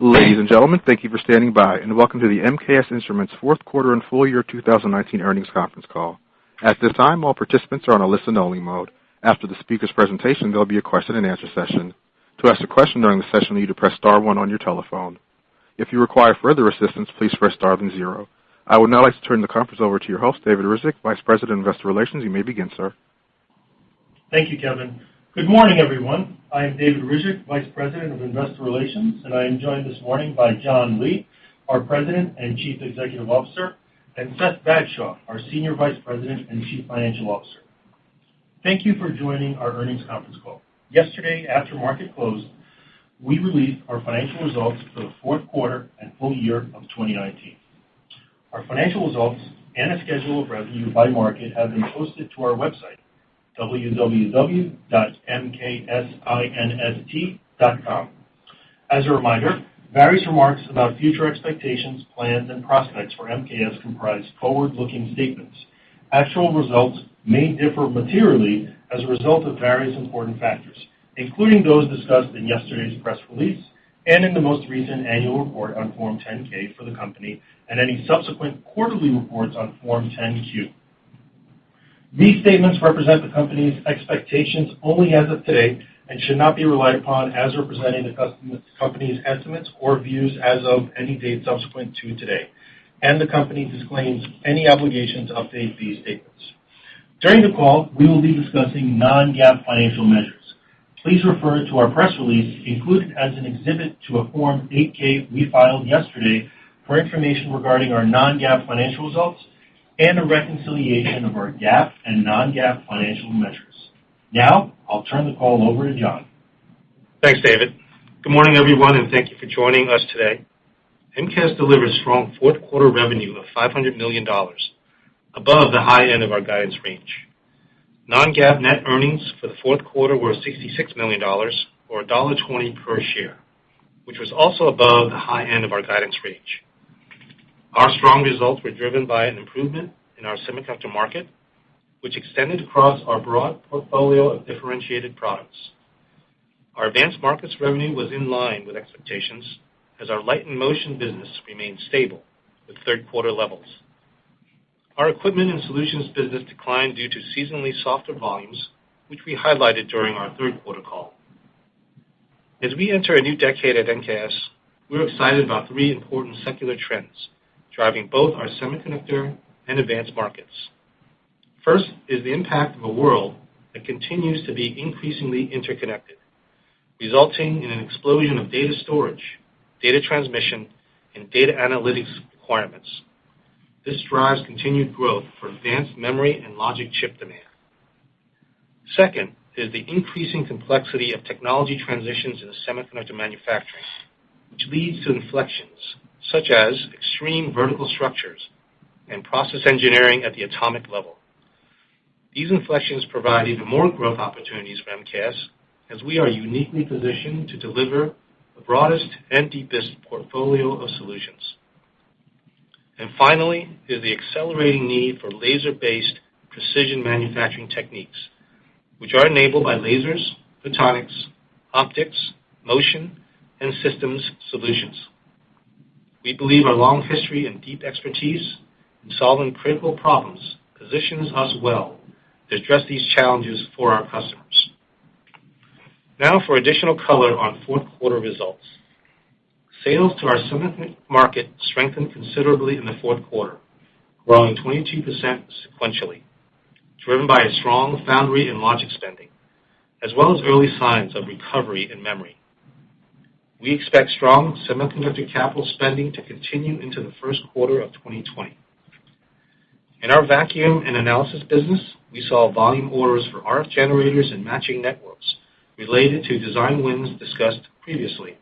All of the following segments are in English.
Ladies and gentlemen, thank you for standing by, and welcome to the MKS Instruments fourth quarter and full year 2019 earnings conference call. At this time, all participants are on a listen-only mode. After the speaker's presentation, there will be a question-and-answer session. To ask a question during the session, you need to press star one on your telephone. If you require further assistance, please press star then zero. I would now like to turn the conference over to your host, David Rizek, Vice President of Investor Relations. You may begin, sir. Thank you, Kevin. Good morning, everyone. I am David Rizek, Vice President of Investor Relations, and I am joined this morning by John Lee, our President and Chief Executive Officer, and Seth Bagshaw, our Senior Vice President and Chief Financial Officer. Thank you for joining our earnings conference call. Yesterday, after market closed, we released our financial results for the fourth quarter and full year of 2019. Our financial results and a schedule of revenue by market have been posted to our website, www.mksinst.com. As a reminder, various remarks about future expectations, plans, and prospects for MKS comprise forward-looking statements. Actual results may differ materially as a result of various important factors, including those discussed in yesterday's press release and in the most recent annual report on Form 10-K for the company and any subsequent quarterly reports on Form 10-Q. These statements represent the company's expectations only as of today and should not be relied upon as representing the company's estimates or views as of any date subsequent to today, and the company disclaims any obligation to update these statements. During the call, we will be discussing non-GAAP financial measures. Please refer to our press release included as an exhibit to a Form 8-K we filed yesterday for information regarding our non-GAAP financial results and a reconciliation of our GAAP and non-GAAP financial measures. Now, I'll turn the call over to John. Thanks, David. Good morning, everyone, and thank you for joining us today. MKS delivered strong fourth quarter revenue of $500 million, above the high end of our guidance range. Non-GAAP net earnings for the fourth quarter were $66 million, or $1.20 per share, which was also above the high end of our guidance range. Our strong results were driven by an improvement in our semiconductor market, which extended across our broad portfolio of differentiated products. Our advanced markets revenue was in line with expectations as our light and motion business remained stable with third quarter levels. Our equipment and solutions business declined due to seasonally softer volumes, which we highlighted during our third quarter call. As we enter a new decade at MKS, we're excited about three important secular trends driving both our semiconductor and advanced markets. First is the impact of a world that continues to be increasingly interconnected, resulting in an explosion of data storage, data transmission, and data analytics requirements. This drives continued growth for advanced memory and logic chip demand. Second is the increasing complexity of technology transitions in semiconductor manufacturing, which leads to inflections such as extreme vertical structures and process engineering at the atomic level. These inflections provide even more growth opportunities for MKS, as we are uniquely positioned to deliver the broadest and deepest portfolio of solutions. And finally is the accelerating need for laser-based precision manufacturing techniques, which are enabled by lasers, photonics, optics, motion, and systems solutions. We believe our long history and deep expertise in solving critical problems positions us well to address these challenges for our customers. Now for additional color on fourth quarter results. Sales to our semiconductor market strengthened considerably in the fourth quarter, growing 22% sequentially, driven by a strong foundry and logic spending, as well as early signs of recovery in memory. We expect strong semiconductor capital spending to continue into the first quarter of 2020. In our vacuum and analysis business, we saw volume orders for RF generators and matching networks related to design wins discussed previously.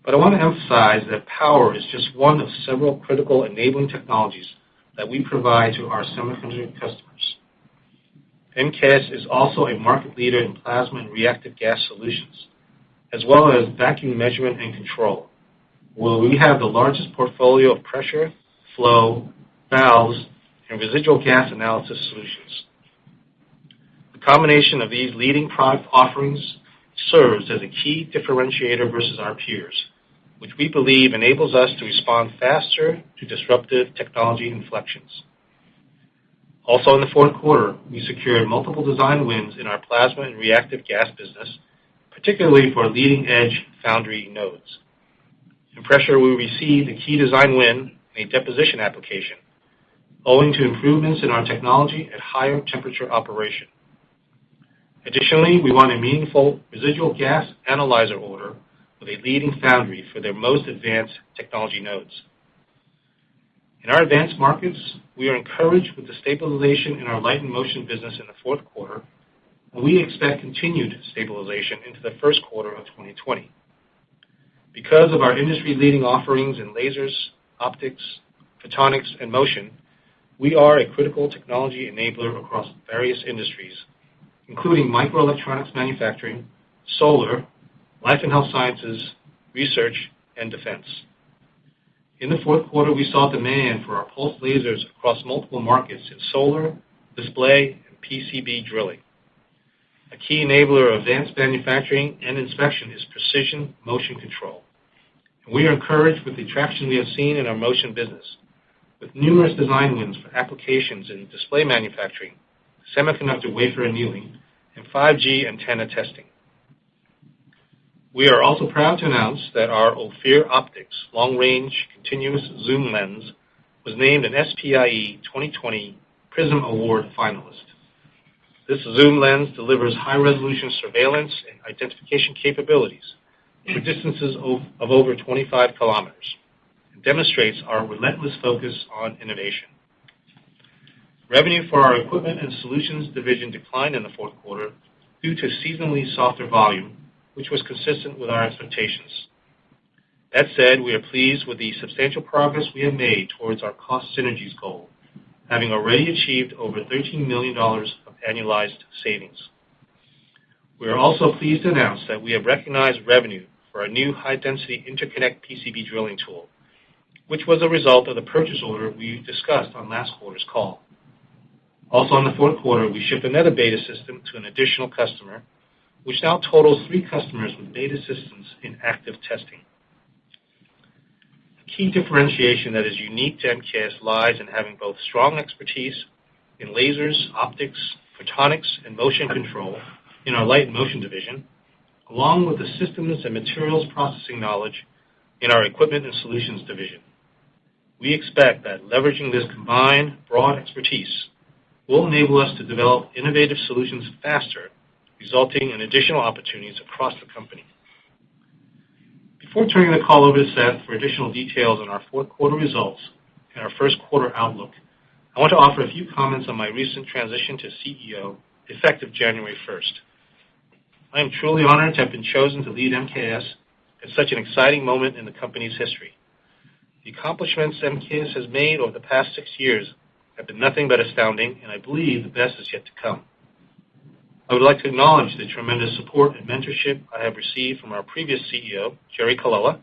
But I want to emphasize that power is just one of several critical enabling technologies that we provide to our semiconductor customers. MKS is also a market leader in plasma and reactive gas solutions, as well as vacuum measurement and control, where we have the largest portfolio of pressure, flow, valves, and residual gas analysis solutions. The combination of these leading product offerings serves as a key differentiator versus our peers, which we believe enables us to respond faster to disruptive technology inflections. Also in the fourth quarter, we secured multiple design wins in our plasma and reactive gas business, particularly for leading-edge foundry nodes. In pressure, we received a key design win in a deposition application, owing to improvements in our technology at higher temperature operation. Additionally, we won a meaningful residual gas analyzer order with a leading foundry for their most advanced technology nodes. In our advanced markets, we are encouraged with the stabilization in our light and motion business in the fourth quarter, and we expect continued stabilization into the first quarter of 2020. Because of our industry-leading offerings in lasers, optics, photonics, and motion, we are a critical technology enabler across various industries, including microelectronics manufacturing, solar, life and health sciences, research, and defense. In the fourth quarter, we saw demand for our pulse lasers across multiple markets in solar, display, and PCB drilling. A key enabler of advanced manufacturing and inspection is precision motion control. And we are encouraged with the traction we have seen in our motion business, with numerous design wins for applications in display manufacturing, semiconductor wafer annealing, and 5G antenna testing. We are also proud to announce that our Ophir Optics long-range continuous zoom lens was named an SPIE 2020 Prism Award finalist. This zoom lens delivers high-resolution surveillance and identification capabilities for distances of over 25 kilometers and demonstrates our relentless focus on innovation. Revenue for our Equipment and Solutions division declined in the fourth quarter due to seasonally softer volume, which was consistent with our expectations. That said, we are pleased with the substantial progress we have made towards our cost synergies goal, having already achieved over $13 million of annualized savings. We are also pleased to announce that we have recognized revenue for our new high-density interconnect PCB drilling tool, which was a result of the purchase order we discussed on last quarter's call. Also in the fourth quarter, we shipped another beta system to an additional customer, which now totals 3 customers with beta systems in active testing. The key differentiation that is unique to MKS lies in having both strong expertise in lasers, optics, photonics, and motion control in our Light and Motion division, along with the systems and materials processing knowledge in our Equipment and Solutions division. We expect that leveraging this combined broad expertise will enable us to develop innovative solutions faster, resulting in additional opportunities across the company. Before turning the call over to Seth for additional details on our fourth quarter results and our first quarter outlook, I want to offer a few comments on my recent transition to CEO effective January 1st. I am truly honored to have been chosen to lead MKS at such an exciting moment in the company's history. The accomplishments MKS has made over the past 6 years have been nothing but astounding, and I believe the best is yet to come. I would like to acknowledge the tremendous support and mentorship I have received from our previous CEO, Jerry Colella,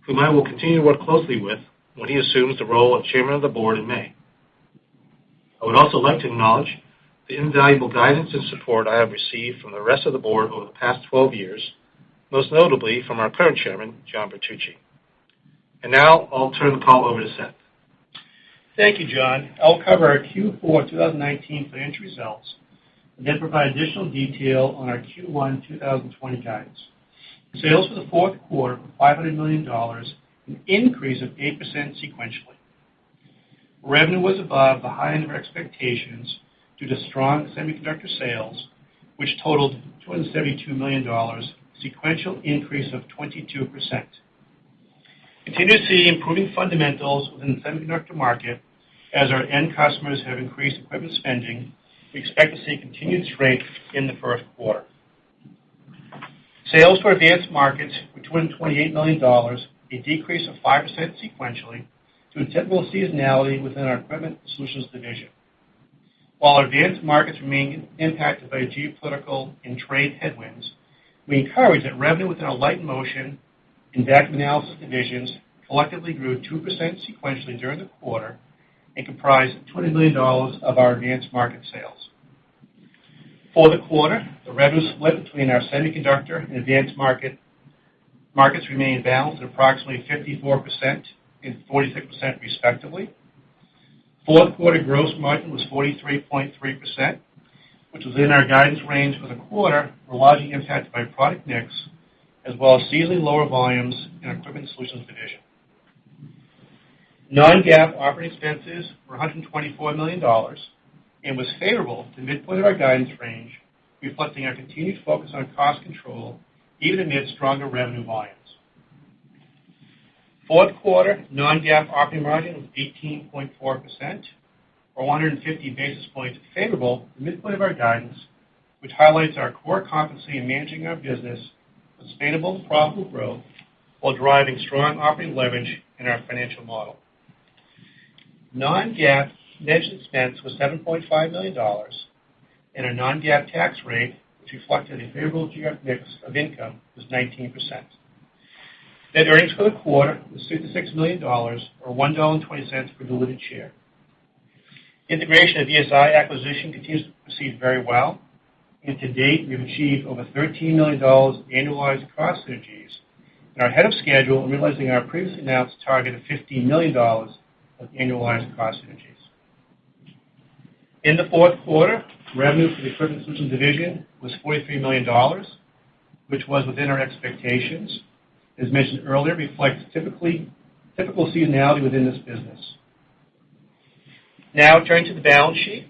whom I will continue to work closely with when he assumes the role of Chairman of the Board in May. I would also like to acknowledge the invaluable guidance and support I have received from the rest of the board over the past 12 years, most notably from our current chairman, John Bertucci. And now I'll turn the call over to Seth. Thank you, John. I'll cover our Q4 2019 financial results and then provide additional detail on our Q1 2020 guidance. Sales for the fourth quarter were $500 million, an increase of 8% sequentially. Revenue was above the high end of our expectations due to strong semiconductor sales, which totaled $272 million, a sequential increase of 22%. Continue to see improving fundamentals within the semiconductor market as our end customers have increased equipment spending. We expect to see continued strength in the first quarter. Sales for advanced markets were $228 million, a decrease of 5% sequentially due to typical seasonality within our Equipment Solutions division. While our advanced markets remain impacted by geopolitical and trade headwinds, we encourage that revenue within our Light and Motion and Vacuum Analysis divisions collectively grew 2% sequentially during the quarter and comprised $20 million of our advanced market sales. For the quarter, the revenue split between our semiconductor and advanced market Markets remain balanced at approximately 54% and 46% respectively. Fourth quarter gross margin was 43.3%, which was in our guidance range for the quarter, were largely impacted by product mix, as well as seasonally lower volumes in our Equipment Solutions division. Non-GAAP operating expenses were $124 million and was favorable to the midpoint of our guidance range, reflecting our continued focus on cost control, even amid stronger revenue volumes. Fourth quarter non-GAAP operating margin was 18.4%, or 150 basis points favorable to the midpoint of our guidance, which highlights our core competency in managing our business with sustainable, profitable growth while driving strong operating leverage in our financial model. Non-GAAP net expense was $7.5 million, and our non-GAAP tax rate, which reflected a favorable geographic mix of income, was 19%. Net earnings for the quarter was $56 million, or $1.20 per diluted share. Integration of ESI acquisition continues to proceed very well, and to date, we've achieved over $13 million annualized cost synergies and are ahead of schedule in realizing our previously announced target of $15 million of annualized cost synergies. In the fourth quarter, revenue for the Equipment Solutions division was $43 million, which was within our expectations. As mentioned earlier, reflects typical seasonality within this business. Now turning to the balance sheet.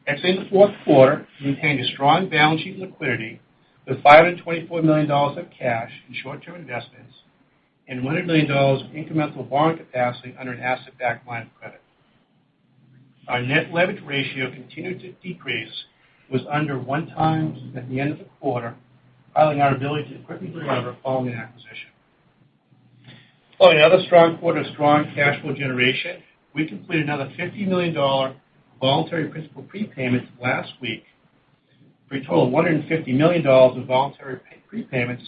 Exiting the fourth quarter, we maintained a strong balance sheet liquidity with $524 million of cash and short-term investments and $100 million of incremental borrowing capacity under an asset-backed line of credit. Our net leverage ratio continued to decrease, was under 1 times at the end of the quarter, highlighting our ability to quickly delever following an acquisition. Following another strong quarter of strong cash flow generation, we completed another $50 million voluntary principal prepayment last week for a total of $150 million in voluntary prepayments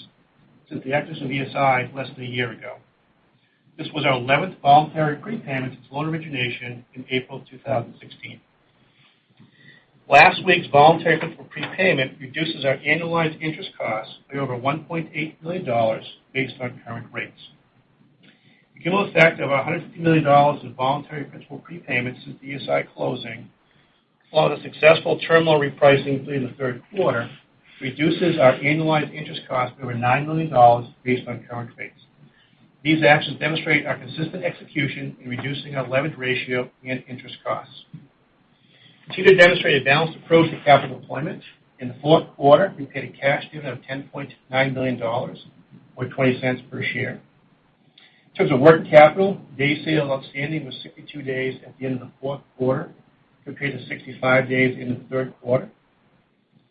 since the acquisition of ESI less than a year ago. This was our 11th voluntary prepayment since loan origination in April 2016. Last week's voluntary principal prepayment reduces our annualized interest costs by over $1.8 million based on current rates. The cumulative effect of our $150 million in voluntary principal prepayments since the ESI closing, along with a successful term loan repricing completed in the third quarter, reduces our annualized interest cost by over $9 million based on current rates. These actions demonstrate our consistent execution in reducing our leverage ratio and interest costs. Continue to demonstrate a balanced approach to capital deployment. In the fourth quarter, we paid a cash dividend of $10.9 million, or 20 cents per share. In terms of working capital, day sales outstanding was 62 days at the end of the fourth quarter, compared to 65 days in the third quarter.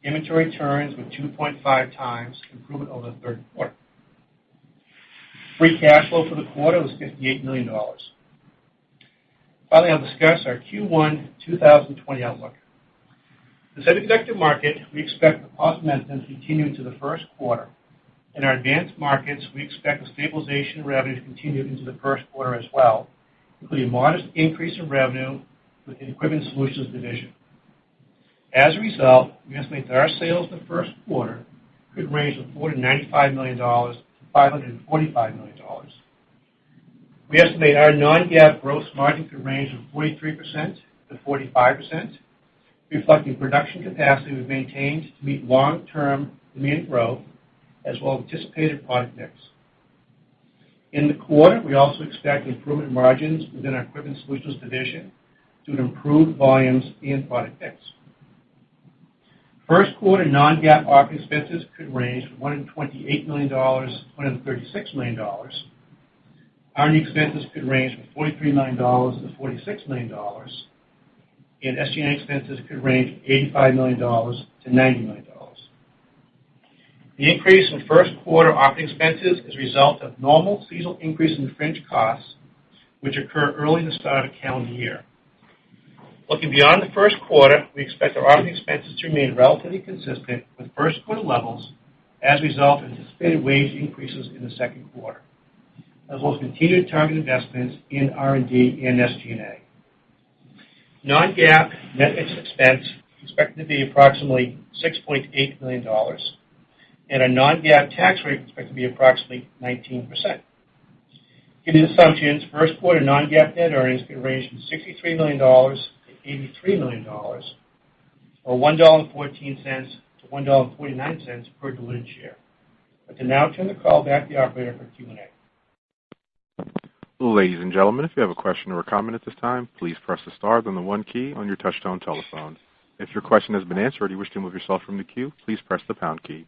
Inventory turns were 2.5 times, improvement over the third quarter. Free cash flow for the quarter was $58 million. Finally, I'll discuss our Q1 2020 outlook. The semiconductor market, we expect the positive momentum to continue into the first quarter. In our advanced markets, we expect the stabilization of revenue to continue into the first quarter as well, including a modest increase in revenue within the Equipment Solutions division. As a result, we estimate that our sales in the first quarter could range from $495 million to $545 million. We estimate our non-GAAP gross margin could range from 43% to 45%, reflecting production capacity we've maintained to meet long-term demand growth, as well as anticipated product mix. In the quarter, we also expect improvement in margins within our Equipment Solutions division due to improved volumes and product mix. First quarter non-GAAP operating expenses could range from $128 million to $136 million. R&D expenses could range from $43 million to $46 million, and SG&A expenses could range from $85 million to $90 million. The increase in first quarter operating expenses is a result of normal seasonal increase in fringe costs, which occur early in the start of the calendar year. Looking beyond the first quarter, we expect our operating expenses to remain relatively consistent with first quarter levels as a result of anticipated wage increases in the second quarter, as well as continued target investments in R&D and SG&A. Non-GAAP net interest expense is expected to be approximately $6.8 million. and a non-GAAP tax rate is expected to be approximately 19%. Given these assumptions, first quarter non-GAAP net earnings could range from $63 million to $83 million, or $1.14 to $1.49 per diluted share. I can now turn the call back to the operator for Q&A. Ladies and gentlemen, if you have a question or a comment at this time, please press the star, then the 1 key on your touch-tone telephone. If your question has been answered or you wish to move yourself from the queue, please press the pound key.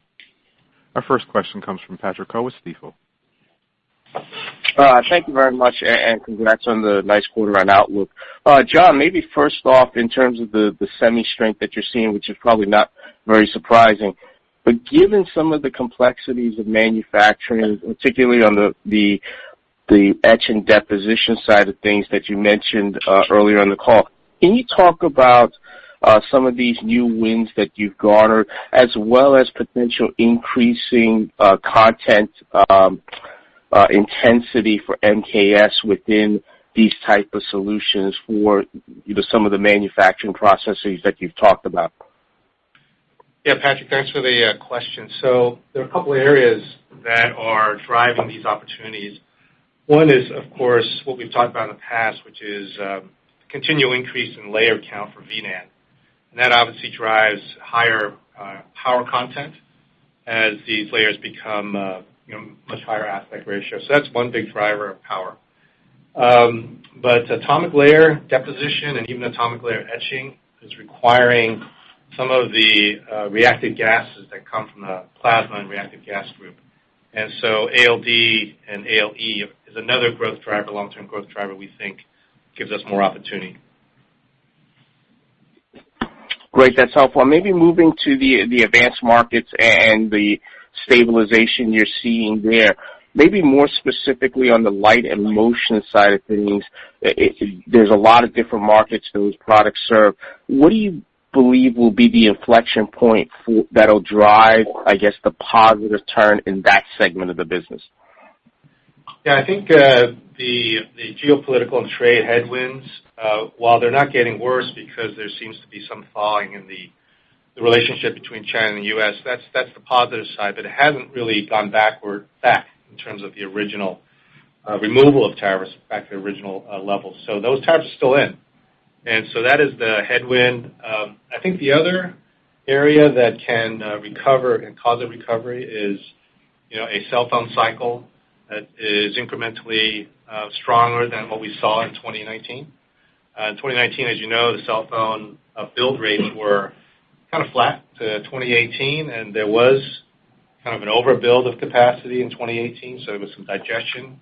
Our first question comes from Patrick Ho with Stifel. Thank you very much, and congrats on the nice quarter and outlook. John, maybe first off, in terms of the semi-strength that you're seeing, which is probably not very surprising, but given some of the complexities of manufacturing, particularly on the etch and deposition side of things that you mentioned earlier on the call, can you talk about some of these new wins that you've garnered, as well as potential increasing content intensity for MKS within these type of solutions for some of the manufacturing processes that you've talked about? Yeah, Patrick, thanks for the question. So there are a couple of areas that are driving these opportunities. One is, of course, what we've talked about in the past, which is continual increase in layer count for VNAND. And that obviously drives higher power content as these layers become much higher aspect ratio. So that's one big driver of power. But atomic layer deposition and even atomic layer etching is requiring some of the reactive gases that come from the plasma and reactive gas group. And so ALD and ALE is another growth driver, long-term growth driver we think gives us more opportunity. Great, that's helpful. Maybe moving to the advanced markets and the stabilization you're seeing there, maybe more specifically on the light and motion side of things, there's a lot of different markets those products serve. What do you believe will be the inflection point that'll drive, I guess, the positive turn in that segment of the business? Yeah, I think the geopolitical and trade headwinds, while they're not getting worse because there seems to be some thawing in the relationship between China and the U.S., that's the positive side, but it hasn't really gone back in terms of the original removal of tariffs back to the original levels. So those tariffs are still in. And so that is the headwind. I think the other area that can recover and cause a recovery is, a cell phone cycle that is incrementally stronger than what we saw in 2019. In 2019, as you know, the cell phone build rates were kind of flat to 2018, and there was kind of an overbuild of capacity in 2018, so there was some digestion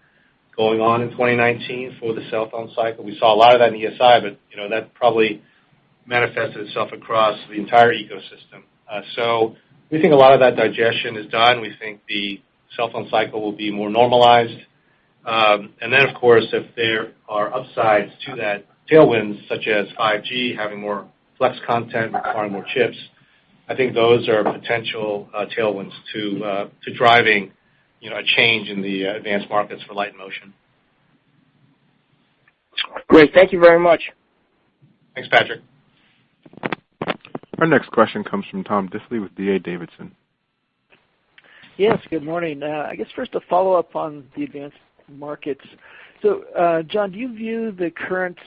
going on in 2019 for the cell phone cycle. We saw a lot of that in ESI, but that probably manifested itself across the entire ecosystem. So we think a lot of that digestion is done. We think the cell phone cycle will be more normalized. And then, of course, if there are upsides to that, tailwinds such as 5G, having more flex content, requiring more chips, I think those are potential tailwinds to driving a change in the advanced markets for light and motion. Great. Thank you very much. Thanks, Patrick. Our next question comes from Tom Diffley with D.A. Davidson. Yes, good morning. I guess first a follow-up on the advanced markets. So, John, do you view the current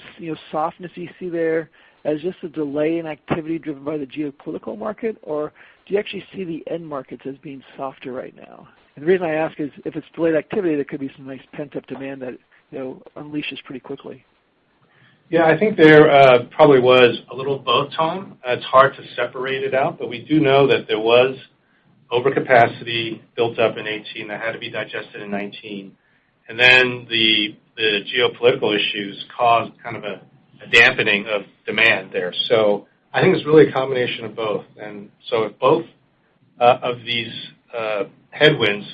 softness you see there as just a delay in activity driven by the geopolitical market, or do you actually see the end markets as being softer right now? And the reason I ask is if it's delayed activity, there could be some nice pent-up demand that unleashes pretty quickly. Yeah, I think there probably was a little of both, Tom. It's hard to separate it out, but we do know that there was overcapacity built up in 18 that had to be digested in 19. And then the geopolitical issues caused kind of a dampening of demand there. So I think it's really a combination of both. And so if both of these headwinds,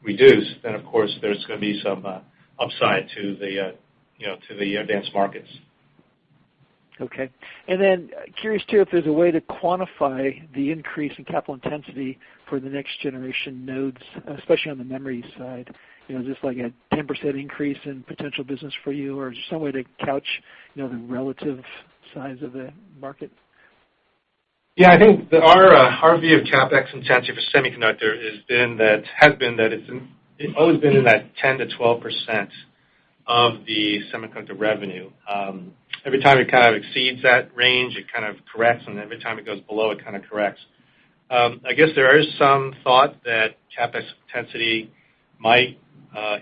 reduce, then of course there's going to be some upside to the advanced markets. Okay. And then curious too if there's a way to quantify the increase in capital intensity for the next generation nodes, especially on the memory side. Is this like a 10% increase in potential business for you, or is there some way to couch the relative size of the market? Yeah, I think our view of CapEx intensity for semiconductor has always been in that 10 to 12% of the semiconductor revenue. Every time it kind of exceeds that range, it kind of corrects, and every time it goes below, it kind of corrects. I guess there is some thought that CapEx intensity might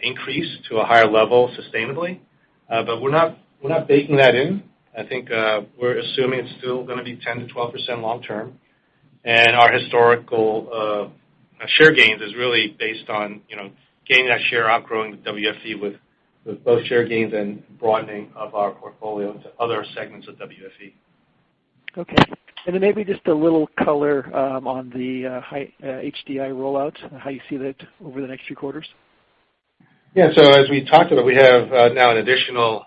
increase to a higher level sustainably, but we're not baking that in. I think we're assuming it's still going to be 10 to 12% long term, and our historical share gains is really based on gaining that share, outgrowing the WFE with both share gains and broadening of our portfolio to other segments of WFE. Okay. And then maybe just a little color on the HDI rollout, how you see that over the next few quarters. Yeah, so as we talked about, we have now an additional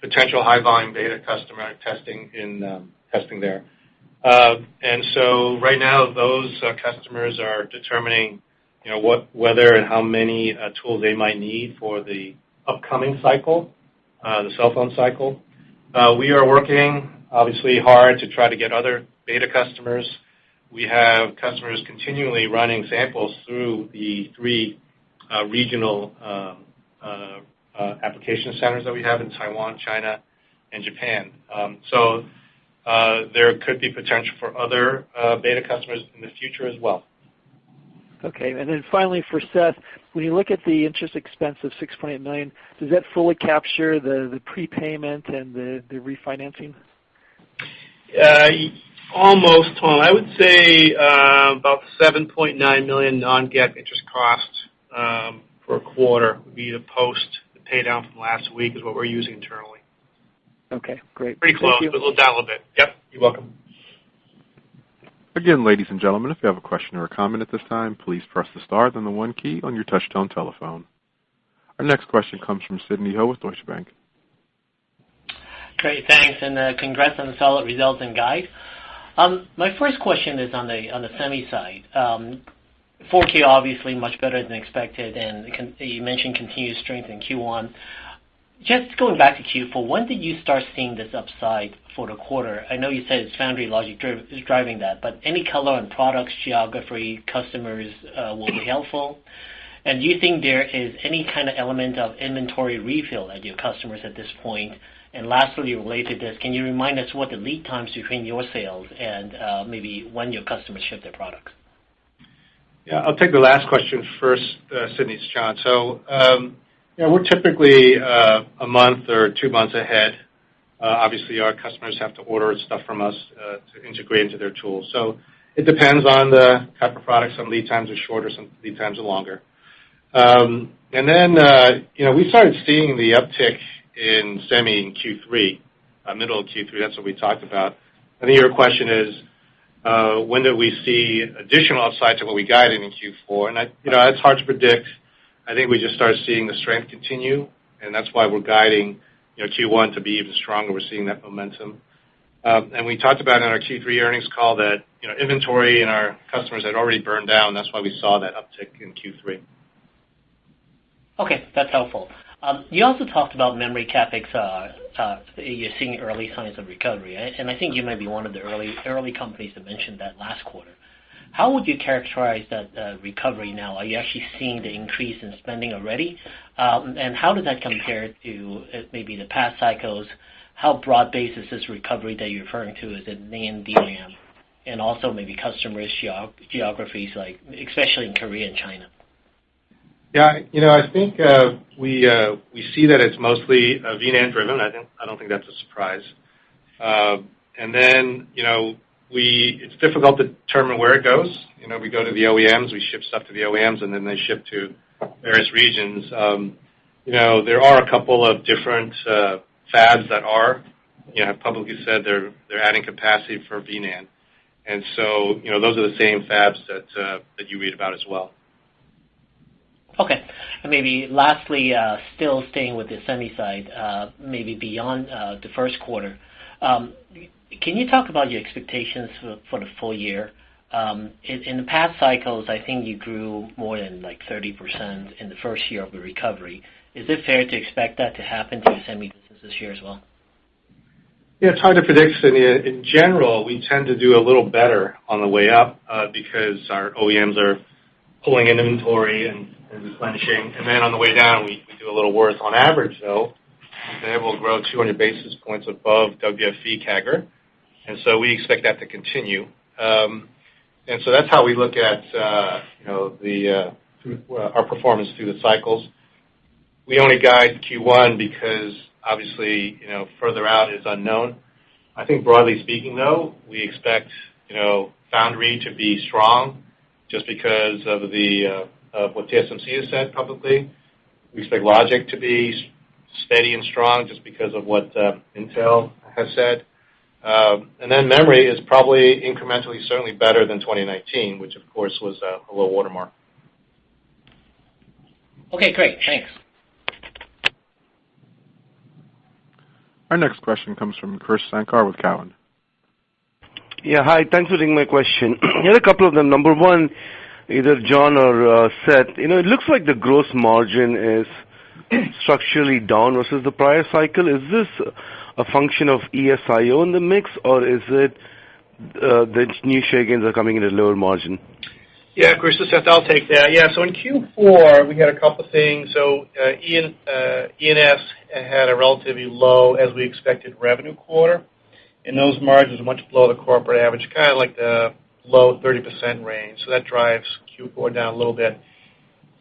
potential high-volume beta customer testing there. And so right now, those customers are determining whether and how many tools they might need for the upcoming cycle, the cell phone cycle. We are working, obviously, hard to try to get other beta customers. We have customers continually running samples through the 3 regional application centers that we have in Taiwan, China, and Japan. So there could be potential for other beta customers in the future as well. Okay, and then finally for Seth, when you look at the interest expense of $6.8 million, does that fully capture the prepayment and the refinancing? Almost, Tom. I would say about $7.9 million non-GAAP interest cost per quarter would be the post the pay down from last week is what we're using internally. Okay, great. Pretty close, but we'll down a little bit. Yep, you're welcome. Again, ladies and gentlemen, if you have a question or a comment at this time, please press the star, then the 1 key on your touch-tone telephone. Our next question comes from Sidney Ho with Deutsche Bank. Great, thanks, and congrats on the solid results and guide. My first question is on the semi side. 4Q obviously much better than expected, and you mentioned continued strength in Q1. Just going back to Q4, when did you start seeing this upside for the quarter? I know you said it's foundry logic is driving that, but any color on products, geography, customers will be helpful. And do you think there is any kind of element of inventory refill at your customers at this point? And lastly, related to this, can you remind us what the lead times between your sales and maybe when your customers ship their products? Yeah, I'll take the last question first, Sidney. It's John. So, we're typically a month or 2 months ahead. Obviously, our customers have to order stuff from us to integrate into their tools. So it depends on the type of product. Some lead times are shorter, some lead times are longer. And then, we started seeing the uptick in semi in Q3, middle of Q3. That's what we talked about. I think your question is, when do we see additional upside to what we guided in Q4? And it's hard to predict. I think we just started seeing the strength continue, and that's why we're guiding Q1 to be even stronger. We're seeing that momentum. And we talked about in our Q3 earnings call that inventory in our customers had already burned down. That's why we saw that uptick in Q3. Okay, that's helpful. You also talked about memory CapEx. You're seeing early signs of recovery, and I think you may be one of the early companies that mentioned that last quarter. How would you characterize that recovery now? Are you actually seeing the increase in spending already? And how does that compare to maybe the past cycles? How broad-based is this recovery that you're referring to? Is it NAND, DRAM, and also maybe customers, geographies, like especially in Korea and China? Yeah, I think we see that it's mostly VNAND driven. I don't think that's a surprise. And then, it's difficult to determine where it goes. We go to the OEMs, we ship stuff to the OEMs, and then they ship to various regions. There are a couple of different fabs that have publicly said they're adding capacity for VNAND. And so, those are the same fabs that you read about as well. Okay. And maybe lastly, still staying with the semi side, maybe beyond the first quarter, can you talk about your expectations for the full year? In the past cycles, I think you grew more than like 30% in the first year of the recovery. Is it fair to expect that to happen to the semi business this year as well? Yeah, it's hard to predict. In general, we tend to do a little better on the way up because our OEMs are pulling in inventory and replenishing. And then on the way down, we do a little worse. On average, though, we've been able to grow 200 basis points above WFE CAGR. And so we expect that to continue. And so that's how we look at our performance through the cycles. We only guide Q1 because obviously further out is unknown. I think broadly speaking, though, we expect foundry to be strong just because of what TSMC has said publicly. We expect logic to be steady and strong just because of what Intel has said. And then memory is probably incrementally certainly better than 2019, which of course was a low watermark. Okay, great. Thanks. Our next question comes from Krish Sankar with Cowen. Yeah, hi. Thanks for taking my question. Here are a couple of them. Number one, either John or Seth, it looks like the gross margin is structurally down versus the prior cycle. Is this a function of ESIO in the mix, or is it the new share gains are coming in at lower margin? Yeah, Chris, this is Seth. I'll take that. Yeah, so in Q4, we had a couple things. So E&S had a relatively low, as we expected, revenue quarter, and those margins are much below the corporate average, kind of like the low 30% range. So that drives Q4 down a little bit.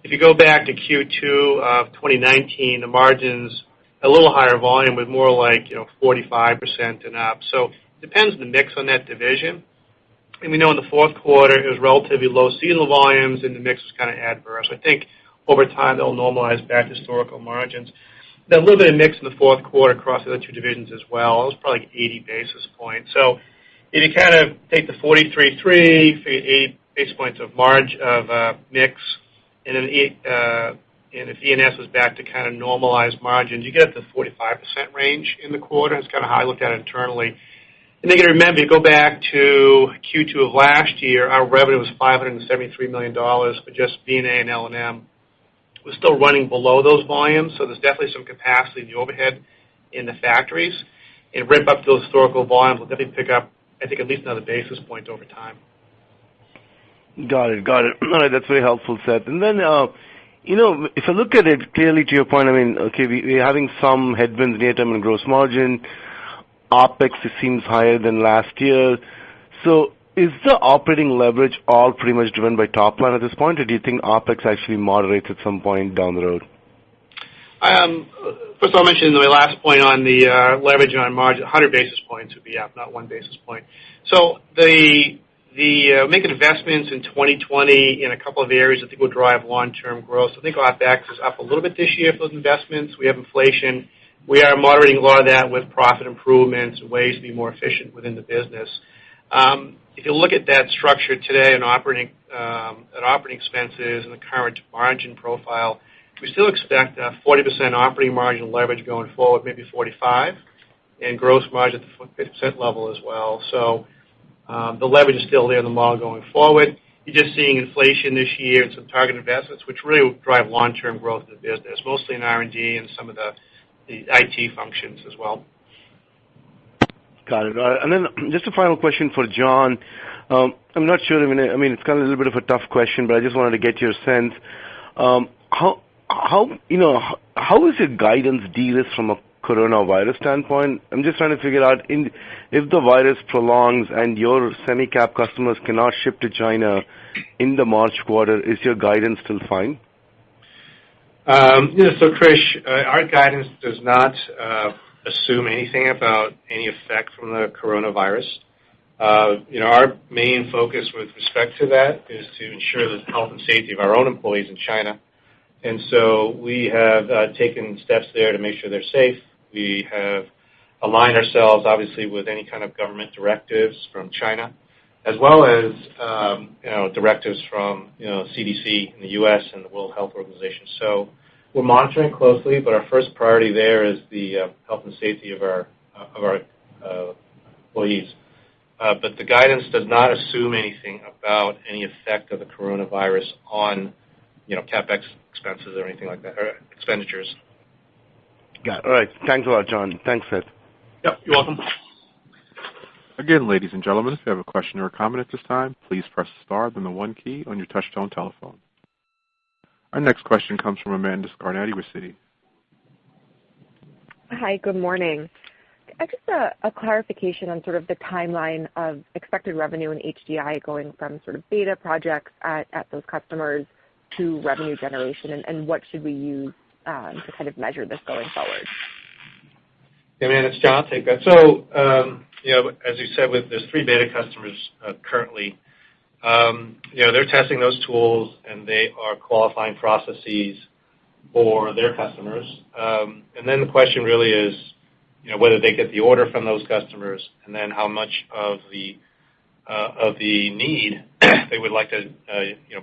If you go back to Q2 of 2019, the margins a little higher volume with more like 45% and up. So it depends on the mix on that division. And we know in the fourth quarter it was relatively low seasonal volumes, and the mix was kind of adverse. I think over time they'll normalize back to historical margins. Then a little bit of mix in the fourth quarter across the other two divisions as well. It was probably like 80 basis points. So if you kind of take the 43.3, figure 80 basis points of mix, and then and if E&S was back to kind of normalized margins, you get up to the 45% range in the quarter. It's kind of how I looked at it internally. And then you got to remember, you go back to Q2 of last year, our revenue was $573 million for just B&A and L&M. We're still running below those volumes, so there's definitely some capacity in the overhead in the factories. And ramp up those historical volumes will definitely pick up, I think, at least another basis point over time. Got it. All right, that's very helpful, Seth. And then, if I look at it clearly to your point, I mean, okay, we're having some headwinds near term in gross margin. OpEx, it seems higher than last year. So is the operating leverage all pretty much driven by top line at this point, or do you think OpEx actually moderates at some point down the road? First of all, I mentioned the last point on the leverage on margin, 100 basis points would be up, not 1 basis point. So the making investments in 2020 in a couple of areas I think will drive long-term growth. So I think OpEx is up a little bit this year for those investments. We have inflation. We are moderating a lot of that with profit improvements and ways to be more efficient within the business. If you look at that structure today in operating expenses and the current margin profile, we still expect a 40% operating margin leverage going forward, maybe 45%, and gross margin at the 50% level as well. So the leverage is still there in the model going forward. You're just seeing inflation this year and some target investments, which really will drive long-term growth in the business, mostly in R&D and some of the IT functions as well. Got it. And then just a final question for John. I'm not sure. I mean, it's kind of a little bit of a tough question, but I just wanted to get your sense. How is your guidance de-risked from a coronavirus standpoint? I'm just trying to figure out if the virus prolongs and your semi-cap customers cannot ship to China in the March quarter, is your guidance still fine? So Krish, our guidance does not assume anything about any effect from the coronavirus. Our main focus with respect to that is to ensure the health and safety of our own employees in China. And so we have taken steps there to make sure they're safe. We have aligned ourselves, obviously, with any kind of government directives from China, as well as directives from CDC in the U.S. and the World Health Organization. So we're monitoring closely, but our first priority there is the health and safety of our employees. But the guidance does not assume anything about any effect of the coronavirus on CapEx expenses or anything like that, or expenditures. Got it. All right. Thanks a lot, John. Thanks, Seth. Yep, you're welcome. Again, ladies and gentlemen, if you have a question or a comment at this time, please press star, then the 1 key on your touch-tone telephone. Our next question comes from Amanda Scarnati with Citi. Hi, good morning. Just a clarification on sort of the timeline of expected revenue in HDI going from sort of beta projects at those customers to revenue generation, and what should we use to kind of measure this going forward? Yeah, man, it's John. I'll take that. So, as you said, there's 3 beta customers currently. They're testing those tools, and they are qualifying processes for their customers. And then the question really is, whether they get the order from those customers, and then how much of the need they would like to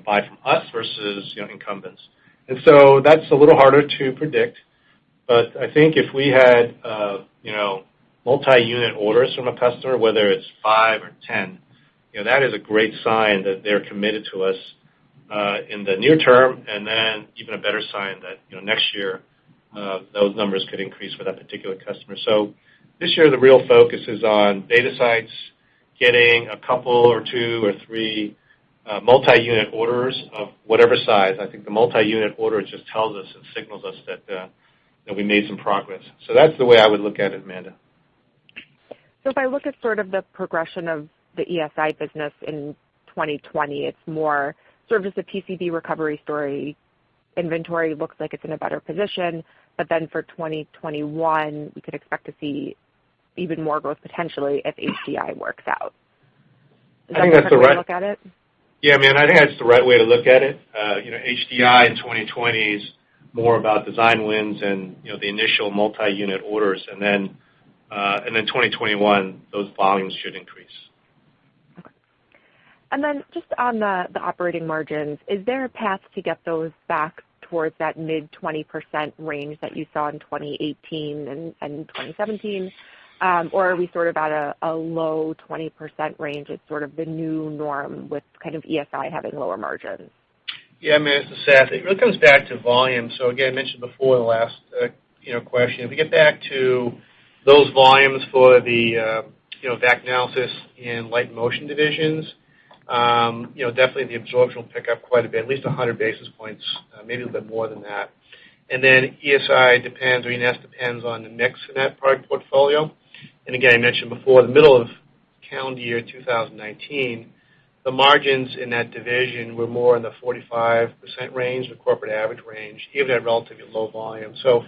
buy from us versus incumbents. And so that's a little harder to predict. But I think if we had multi-unit orders from a customer, whether it's 5 or 10, that is a great sign that they're committed to us in the near term, and then even a better sign that next year those numbers could increase for that particular customer. So this year the real focus is on beta sites, getting a couple or 2 or 3 multi-unit orders of whatever size. I think the multi-unit order just tells us and signals us that we made some progress. So that's the way I would look at it, Amanda. So if I look at sort of the progression of the ESI business in 2020, it's more sort of just a PCB recovery story. Inventory looks like it's in a better position, but then for 2021, we could expect to see even more growth potentially if HDI works out. I think that's the right way to look at it? Yeah, man, I think that's the right way to look at it. HDI in 2020 is more about design wins and the initial multi-unit orders, and then 2021 those volumes should increase. Okay. And then just on the operating margins, is there a path to get those back towards that mid 20% range that you saw in 2018 and 2017? Or are we sort of at a low 20% range? It's sort of the new norm with kind of ESI having lower margins. Yeah, I mean, it's Seth. It really comes back to volume. So again, I mentioned before in the last question, if we get back to those volumes for the vac analysis and light motion divisions, definitely the absorption will pick up quite a bit, at least 100 basis points, maybe a little bit more than that. And then ESI depends, or ENS depends on the mix in that product portfolio. And again, I mentioned before, the middle of calendar year 2019, the margins in that division were more in the 45% range, the corporate average range, even at relatively low volume. So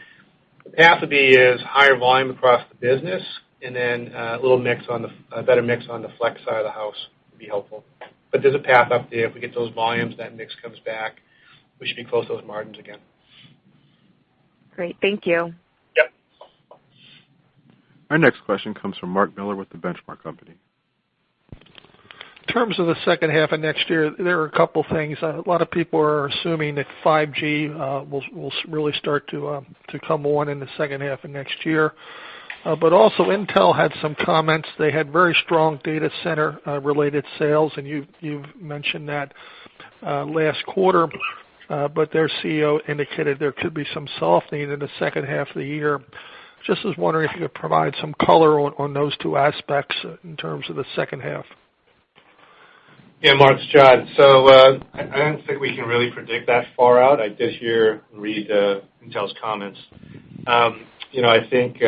the path would be higher volume across the business, and then a better mix on the flex side of the house would be helpful. But there's a path up there. If we get those volumes, that mix comes back, we should be close to those margins again. Great, thank you. Yep. Our next question comes from Mark Miller with the Benchmark Company. In terms of the second half of next year, there are a couple things. A lot of people are assuming that 5G will really start to come on in the second half of next year. But also Intel had some comments. They had very strong data center related sales, and you've mentioned that last quarter. But their CEO indicated there could be some softening in the second half of the year. Just was wondering if you could provide some color on those two aspects in terms of the second half. Yeah, Mark, it's John. So I don't think we can really predict that far out. I did hear and read Intel's comments. I think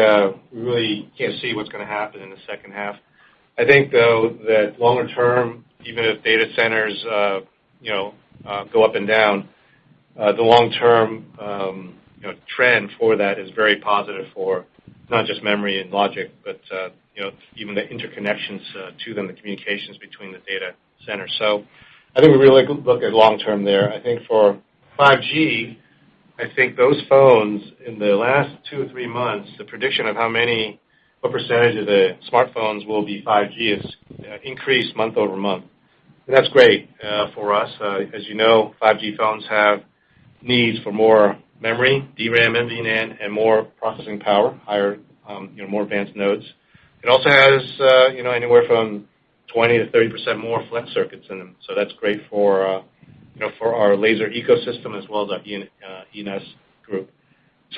we really can't see what's going to happen in the second half. I think, though, that longer term, even if data centers go up and down, the long-term trend for that is very positive for not just memory and logic, but even the interconnections to them, the communications between the data centers. So I think we really look at long-term there. I think for 5G, I think those phones in the last 2 or 3 months, the prediction of what percentage of the smartphones will be 5G is increased month over month. And that's great for us. As you know, 5G phones have needs for more memory, DRAM, NVNAND, and more processing power, higher, more advanced nodes. It also has, anywhere from 20 to 30% more flex circuits in them. So that's great for, for our laser ecosystem as well as our ENS group.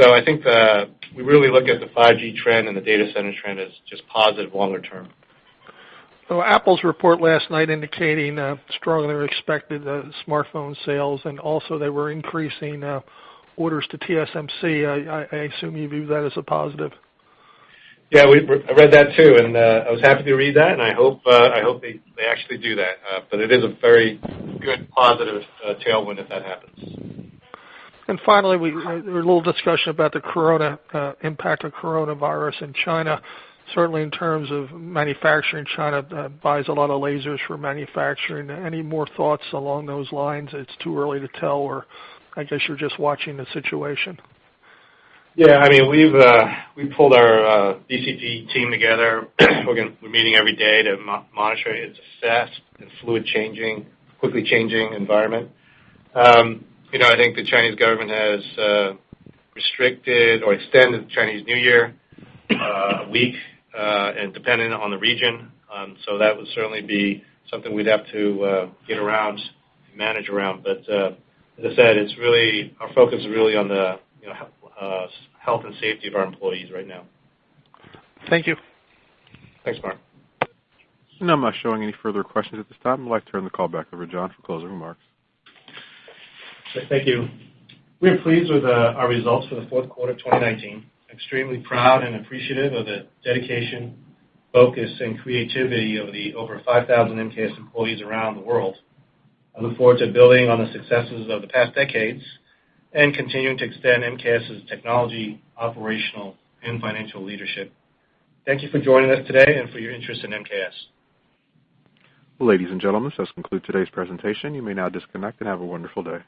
So I think we really look at the 5G trend and the data center trend as just positive longer term. Well, Apple's report last night indicating stronger than expected smartphone sales, and also they were increasing orders to TSMC. I assume you view that as a positive. Yeah, I read that too, and I was happy to read that, and I hope they actually do that. But it is a very good, positive tailwind if that happens. And finally, there was a little discussion about the impact of coronavirus in China. Certainly in terms of manufacturing, China buys a lot of lasers for manufacturing. Any more thoughts along those lines? It's too early to tell, or I guess you're just watching the situation. Yeah, I mean, we've pulled our BCP team together. We're meeting every day to monitor it. It's a fast and quickly changing environment. I think the Chinese government has restricted or extended the Chinese New Year a week, and dependent on the region. So that would certainly be something we'd have to get around, manage around. But as I said, our focus is really on the health and safety of our employees right now. Thank you. Thanks, Mark. And I'm not showing any further questions at this time. I'd like to turn the call back over to John for closing remarks. Thank you. We are pleased with our results for the fourth quarter of 2019. Extremely proud and appreciative of the dedication, focus, and creativity of the over 5,000 MKS employees around the world. I look forward to building on the successes of the past decades and continuing to extend MKS's technology, operational, and financial leadership. Thank you for joining us today and for your interest in MKS. Well, ladies and gentlemen, this does conclude today's presentation. You may now disconnect and have a wonderful day.